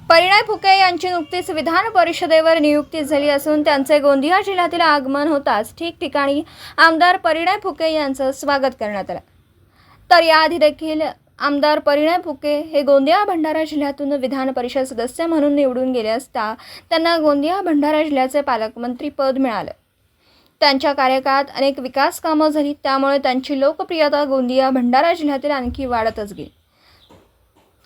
परिणय फुके यांची नुकतीच विधान परिषदेवर नियुक्ती झाली असून त्यांचे गोंदिया जिल्ह्यातील आगमन होताच ठिकठिकाणी आमदार परिणय फुके यांचं स्वागत करण्यात आलं। तर याआधी देखील आमदार परिणय फुके हे गोंदिया भंडारा जिल्ह्यातून विधान परिषद सदस्य म्हणून निवडून गेले असता त्यांना गोंदिया भंडारा जिल्ह्याचे पालकमंत्री पद मिळालं। त्यांच्या कार्यकाळात अनेक विकास कामं झाली, त्यामुळे त्यांची लोकप्रियता गोंदिया भंडारा जिल्ह्यातील आणखी वाढतच गेली।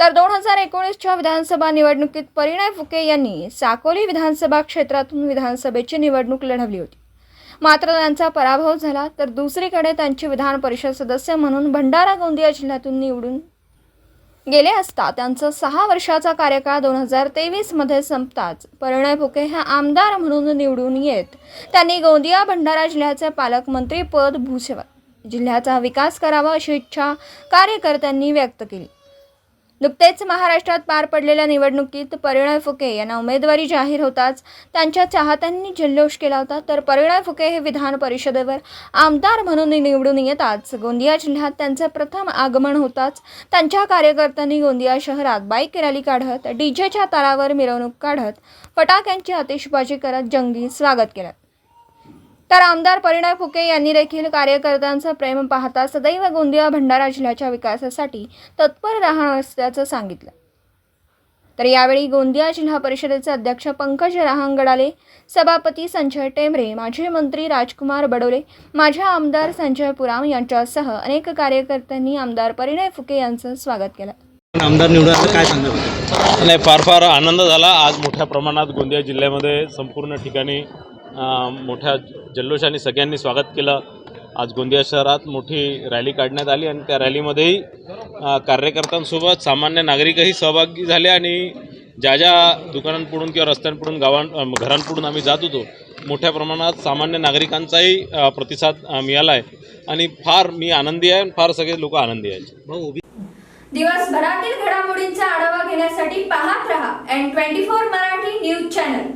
तर 2019च्या विधानसभा निवडणुकीत परिणय फुके यांनी साकोली विधानसभा क्षेत्रातून विधानसभेची निवडणूक लढवली होती, मात्र त्यांचा पराभव झाला। तर दुसरीकडे त्यांचे विधान परिषद सदस्य म्हणून भंडारा गोंदिया जिल्ह्यातून निवडून गेले असता त्यांचा 6 वर्षाचा कार्यकाळ 2023 मध्ये संपताच परिणय फुके हे आमदार म्हणून निवडून येत त्यांनी गोंदिया भंडारा जिल्ह्याचे पालकमंत्री पद भूषवत जिल्ह्याचा विकास करावा अशी इच्छा कार्यकर्त्यांनी व्यक्त केली। नुकतेच महाराष्ट्रात पार पडलेल्या निवडणुकीत परिणय फुके यांना उमेदवारी जाहीर होताच त्यांच्या चाहत्यांनी जल्लोष केला होता। तर परिणय फुके हे विधान परिषदेवर आमदार म्हणून निवडून येताच गोंदिया जिल्ह्यात त्यांचे प्रथम आगमन होताच त्यांच्या कार्यकर्त्यांनी गोंदिया शहरात बाईक रॅली काढत, डीजेच्या तालावर मिरवणूक काढत, फटाक्यांची आतिषबाजी करत जंगी स्वागत केलं। तर आमदार परिणय फुके यांनी देखील कार्यकर्त्यांचं प्रेम पाहता सदैव गोंदिया भंडारा जिल्ह्याच्या विकासासाठी तत्पर राहणार असल्याचं सांगितलं। तर यावेळी गोंदिया जिल्हा परिषदेचे अध्यक्ष पंकज रहांगडाले, सभापती संजय टेंभरे, माजी मंत्री राजकुमार बडोले, माजी आमदार संजय पुराम यांच्यासह अनेक कार्यकर्त्यांनी आमदार परिणय फुके यांचं स्वागत केलं। आमदार निवडून काय सांगाल? नाही, फार आनंद झाला। आज मोठ्या प्रमाणात गोंदिया जिल्ह्यामध्ये संपूर्ण ठिकाणी मोठ्या जल्लोषाने सगळ्यांनी स्वागत केलं। आज गोंदिया शहरात मोठी रॅली काढण्यात आली आणि त्या रॅलीमध्येही कार्यकर्त्यांसोबत सामान्य नागरिकही सहभागी झाले आणि ज्या दुकानांपुढून किंवा रस्त्यांपुढून घरांपुढून आम्ही जात होतो, मोठ्या प्रमाणात सामान्य नागरिकांचाही प्रतिसाद मिळाला आहे आणि मी आनंदी आहे आणि फार सगळे लोक आनंदी आहेत। दिवसभरातील घडामोडींचा आढावा घेण्यासाठी पाहत रहा N24 मराठी न्यूज चॅनल।